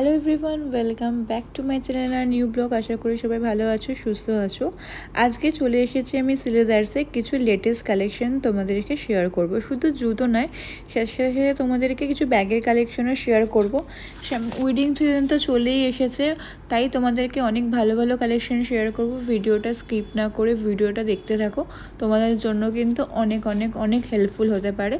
Hello everyone, welcome back to my channel আর new blog. আশা করি সবাই ভালো আছো, সুস্থ আছো। আজকে চলে এসেছি আমি সিলেদার্সে কিছু লেটেস্ট কালেকশন তোমাদেরকে শেয়ার করব। শুধু জুতো নয়, সাথে সাথে তোমাদেরকে কিছু ব্যাগের কালেকশনও শেয়ার করব। উইডিং সিজন তো চলেই এসেছে, তাই তোমাদেরকে অনেক ভালো ভালো কালেকশন শেয়ার করব। ভিডিওটা স্কিপ না করে ভিডিওটা দেখতে থাকো, তোমাদের জন্য কিন্তু অনেক অনেক অনেক হেল্পফুল হতে পারে।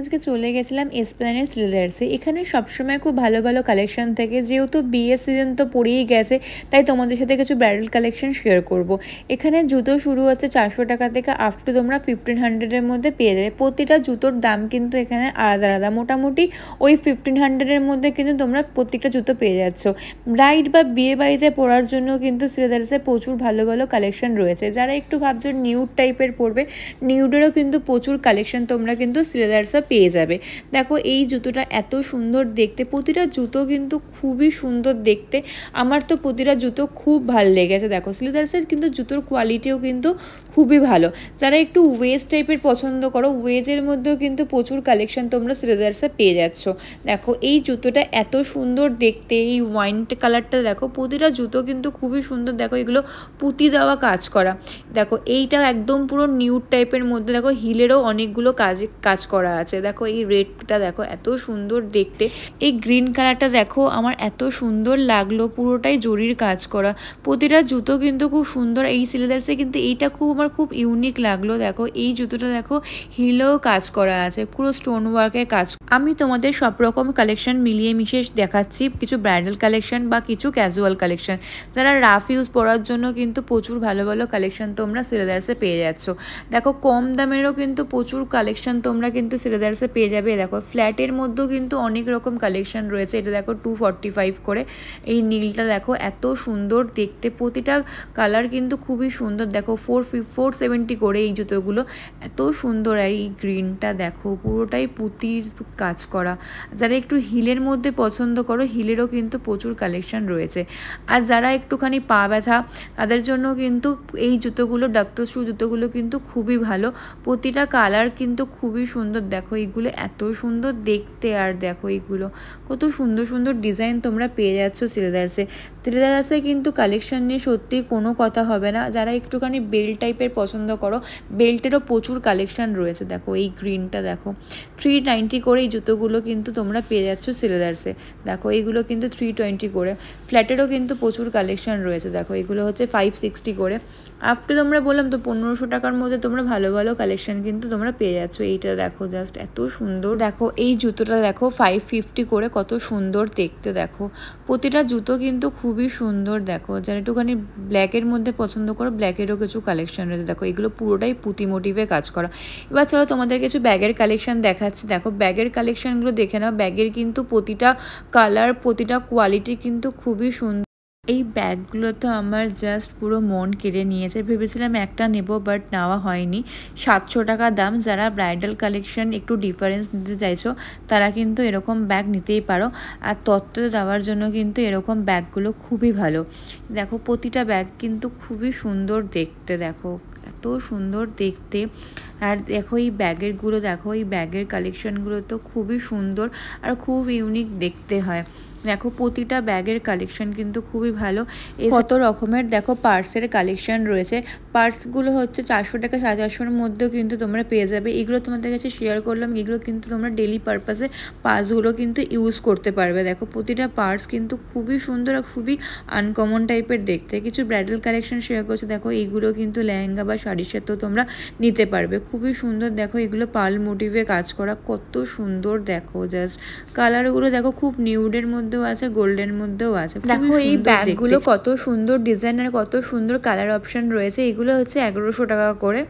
আজকে চলে গেছিলাম এসপ্ল্যানেড সিলেদার্সে। এখানে সবসময় খুব ভালো ভালো কালেকশন থাকে। যেহেতু বিয়ের সিজন তো পড়েই গেছে, তাই তোমাদের সাথে কিছু ব্রাইডাল কালেকশন শেয়ার করব। এখানে জুতো শুরু হচ্ছে 400 টাকা থেকে, আপ টু তোমরা 1500-এর মধ্যে পেয়ে যাবে। প্রতিটা জুতোর দাম কিন্তু এখানে আলাদা আলাদা, মোটামুটি ওই 1500-এর মধ্যে কিন্তু তোমরা প্রত্যেকটা জুতো পেয়ে যাচ্ছ। ব্রাইড বা বিয়ে বাড়িতে পরার জন্য কিন্তু সিলেদার্সে প্রচুর ভালো ভালো কালেকশন রয়েছে। যারা একটু ভাবছো নিউড টাইপের পরবে, নিউডেরও কিন্তু প্রচুর কালেকশন তোমরা কিন্তু সিলেদার্সে পেয়ে যাবে। দেখো এই জুতোটা এত সুন্দর দেখতে, প্রতিটা জুতো কিন্তু খুবই সুন্দর দেখতে। আমার তো প্রতিটা জুতো খুব ভালো লেগেছে। দেখো সিলেদার্সের কিন্তু জুতোর কোয়ালিটিও কিন্তু খুবই ভালো। যারা একটু ওয়েজ টাইপের পছন্দ করো, ওয়েজের মধ্যেও কিন্তু প্রচুর কালেকশন তোমরা সিলেদার্সে পেয়ে যাচ্ছ। দেখো এই জুতোটা এত সুন্দর দেখতে, এই ওয়াইন কালারটা দেখো, প্রতিটা জুতো কিন্তু খুবই সুন্দর। দেখো এগুলো পুঁতি দেওয়া কাজ করা। দেখো এইটা একদম পুরো নিউড টাইপের মধ্যে, দেখো হিলেরও অনেকগুলো কাজ করা আছে। দেখো এই রেডটা দেখো এত সুন্দর দেখতে। এই গ্রিন কালারটা দেখো আমার এত সুন্দর লাগলো, পুরোটাই জরির কাজ করা। প্রতিটা জুতো কিন্তু খুব সুন্দর। এই সিলেদার্সে কিন্তু এইটা আমার খুব ইউনিক লাগলো। দেখো এই জুতোটা দেখো হিলেও কাজ করা আছে, পুরো স্টোন ওয়ার্কের কাজ। আমি তোমাদের সব রকম কালেকশন মিলিয়ে মিশিয়ে দেখাচ্ছি, কিছু ব্রাইডাল কালেকশন বা কিছু ক্যাজুয়াল কালেকশন। যারা রাফ ইউজ পরার জন্য কিন্তু প্রচুর ভালো ভালো কালেকশন তোমরা সিলেদার্সে পেয়ে যাচ্ছ। দেখো কম দামেরও কিন্তু প্রচুর কালেকশন তোমরা কিন্তু সিলেদার্সে পেয়ে যাবে। দেখো ফ্ল্যাটের মধ্যেও কিন্তু অনেক রকম কালেকশন রয়েছে। এটা দেখো 245 করে। এই নীলটা দেখো এত সুন্দর দেখতে, প্রতিটা কালার কিন্তু খুবই সুন্দর। দেখো 470 করে এই জুতোগুলো, এত সুন্দর। আর এই গ্রিনটা দেখো পুরোটাই পুঁতির কাজ করা। যারা একটু হিলের মধ্যে পছন্দ করো, হিলেরও কিন্তু প্রচুর কালেকশন রয়েছে। আর যারা একটুখানি পা ব্যথা, তাদের জন্য কিন্তু এই জুতোগুলো, ডক্টর শু জুতোগুলো কিন্তু খুবই ভালো। প্রতিটা কালার কিন্তু খুবই সুন্দর। দেখো এইগুলো এত সুন্দর দেখতে। আর দেখো এইগুলো কত সুন্দর সুন্দর ডিজাইন তোমরা পেয়ে যাচ্ছ সিলেদার্সে। সিলেদার্সে কিন্তু কালেকশন নিয়ে সত্যি কোনো কথা হবে না। যারা একটুখানি বেল্ট টাইপের পছন্দ করো, বেল্টেরও প্রচুর কালেকশন রয়েছে। দেখো এই গ্রিনটা দেখো 390 করে এই জুতোগুলো কিন্তু তোমরা পেয়ে যাচ্ছ সিলেদার্সে। দেখো এইগুলো কিন্তু 320 করে। ফ্ল্যাটেরও কিন্তু প্রচুর কালেকশন রয়েছে। দেখো এগুলো হচ্ছে 560 করে। আফটার তোমরা বললাম তো 1500 টাকার মধ্যে তোমরা ভালো ভালো কালেকশন কিন্তু তোমরা পেয়ে যাচ্ছ। এইটা দেখো জাস্ট এত সুন্দর। দেখো এই জুতোটা দেখো 550 করে, কত সুন্দর দেখতে। দেখো প্রতিটা জুতো কিন্তু খুবই সুন্দর। দেখো যারা একটুখানি ব্ল্যাকের মধ্যে পছন্দ করো, ব্ল্যাকেরও কিছু কালেকশন রয়েছে। দেখো এগুলো পুরোটাই পুঁতি মোটিভে কাজ করা। এবার চলো তোমাদের কিছু ব্যাগের কালেকশন দেখাচ্ছি। দেখো ব্যাগের কালেকশনগুলো দেখে নাও। ব্যাগের কিন্তু প্রতিটা কালার, প্রতিটা কোয়ালিটি কিন্তু খুবই সুন্দর। এই ব্যাগগুলো তো আমার জাস্ট পুরো মন কেড়ে নিয়েছে। ভেবেছিলাম একটা নেব, বাট নেওয়া হয়নি। 700 টাকা দাম। যারা ব্রাইডাল কালেকশন একটু ডিফারেন্স নিতে চাইছো, তারা কিন্তু এরকম ব্যাগ নিতেই পারো। আর তত্ত্ব দেওয়ার জন্য কিন্তু এরকম ব্যাগগুলো খুবই ভালো। দেখো প্রতিটা ব্যাগ কিন্তু খুবই সুন্দর দেখতে। দেখো এত সুন্দর দেখতে। আর দেখো এই ব্যাগেরগুলো, দেখো এই ব্যাগের কালেকশনগুলো তো খুবই সুন্দর আর খুব ইউনিক দেখতে হয়। দেখো প্রতিটা ব্যাগের কালেকশন কিন্তু খুবই ভালো। কত রকমের দেখো পার্সের কালেকশন রয়েছে। পার্সগুলো হচ্ছে 400 টাকা, 450-এর মধ্যেও কিন্তু তোমরা পেয়ে যাবে। এগুলো তোমাদের কাছে শেয়ার করলাম। এগুলো কিন্তু তোমরা ডেলি পারপাসে পার্সগুলো কিন্তু ইউজ করতে পারবে। দেখো প্রতিটা পার্স কিন্তু খুবই সুন্দর আর খুবই আনকমন টাইপের দেখতে। কিছু ব্রাইডাল কালেকশন শেয়ার করছে। দেখো এইগুলো কিন্তু লেহেঙ্গা বা শাড়ির সাথেও তোমরা নিতে পারবে। খুবই সুন্দর। দেখো এগুলো পার্ল মোটিভে কাজ করা, কত সুন্দর। দেখো জাস্ট কালারগুলো দেখো খুব নিউডের মধ্যেও আছে, গোল্ডের মধ্যেও আছে। দেখো এই ব্যাগগুলো কত সুন্দর ডিজাইন আর কত সুন্দর কালার অপশন রয়েছে। এগুলো হচ্ছে 1100 টাকা করে।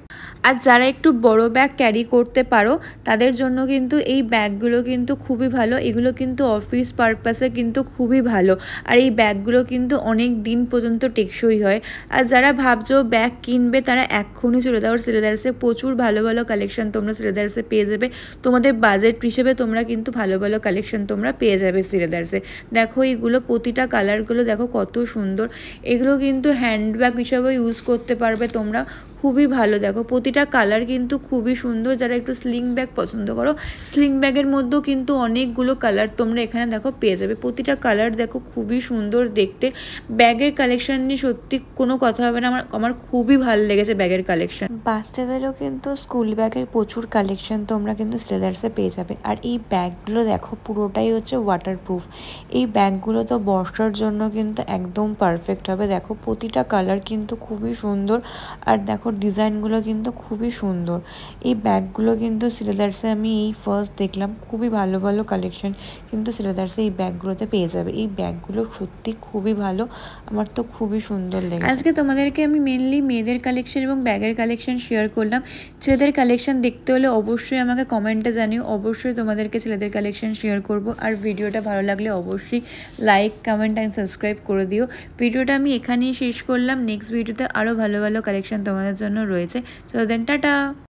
আর যারা একটু বড় ব্যাগ ক্যারি করতে পারো, তাদের জন্য কিন্তু এই ব্যাগগুলো কিন্তু খুবই ভালো। এগুলো কিন্তু অফিস পারপাসে কিন্তু খুবই ভালো। আর এই ব্যাগগুলো কিন্তু অনেক দিন পর্যন্ত টেকসই হয়। আর যারা ভাবছো ব্যাগ কিনবে, তারা এক্ষুনি চলে যাও সিলেদার্সে। প্রচুর ভালো ভালো কালেকশন তোমরা সিলেদার্সে পেয়ে যাবে। তোমাদের বাজেট হিসেবে তোমরা কিন্তু ভালো ভালো কালেকশন তোমরা পেয়ে যাবে সিলেদার্সে। দেখো এইগুলো প্রতিটা কালারগুলো দেখো কত সুন্দর। এগুলো কিন্তু হ্যান্ডব্যাগ হিসাবে ইউজ করতে পারবে তোমরা। খুবই ভালো। দেখো প্রতিটা কালার কিন্তু খুবই সুন্দর। যারা একটু স্লিং ব্যাগ পছন্দ করো, স্লিং ব্যাগের মধ্যেও কিন্তু অনেকগুলো কালার তোমরা এখানে দেখো পেয়ে যাবে। প্রতিটা কালার দেখো খুবই সুন্দর দেখতে। ব্যাগের কালেকশন নিয়ে সত্যি কোনো কথা হবে না, আমার খুবই ভালো লেগেছে ব্যাগের কালেকশন। বাচ্চাদেরও কিন্তু স্কুল ব্যাগের প্রচুর কালেকশন তোমরা কিন্তু স্লেদার্সে পেয়ে যাবে। আর এই ব্যাগগুলো দেখো পুরোটাই হচ্ছে ওয়াটারপ্রুফ। এই ব্যাগগুলো তো বর্ষার জন্য কিন্তু একদম পারফেক্ট হবে। দেখো প্রতিটা কালার কিন্তু খুবই সুন্দর, আর দেখো ডিজাইনগুলো কিন্তু খুবই সুন্দর। এই ব্যাগগুলো কিন্তু স্লেদার্সে আমি এই ফার্স্ট দেখলাম। খুবই ভালো ভালো কালেকশন কিন্তু স্লেদার্সে এই ব্যাগগুলোতে পেয়ে যাবে। এই ব্যাগগুলো সত্যি খুবই ভালো, আমার তো খুবই সুন্দর লেগেছে। আজকে তোমাদেরকে আমি মেনলি মেয়েদের কালেকশন এবং ব্যাগের কালেকশন শেয়ার করলাম। ছেলেদের কালেকশন দেখতে হলে অবশ্যই আমাকে কমেন্টে জানিও, অবশ্যই তোমাদেরকে ছেলেদের কালেকশন শেয়ার করব। আর ভিডিওটা ভালো লাগলে অবশ্যই লাইক, কমেন্ট অ্যান্ড সাবস্ক্রাইব করে দিও। ভিডিওটা আমি এখানেই শেষ করলাম। নেক্সট ভিডিওতে আরও ভালো ভালো কালেকশন তোমাদের জন্য রয়েছে। চলো দেন, টাটা।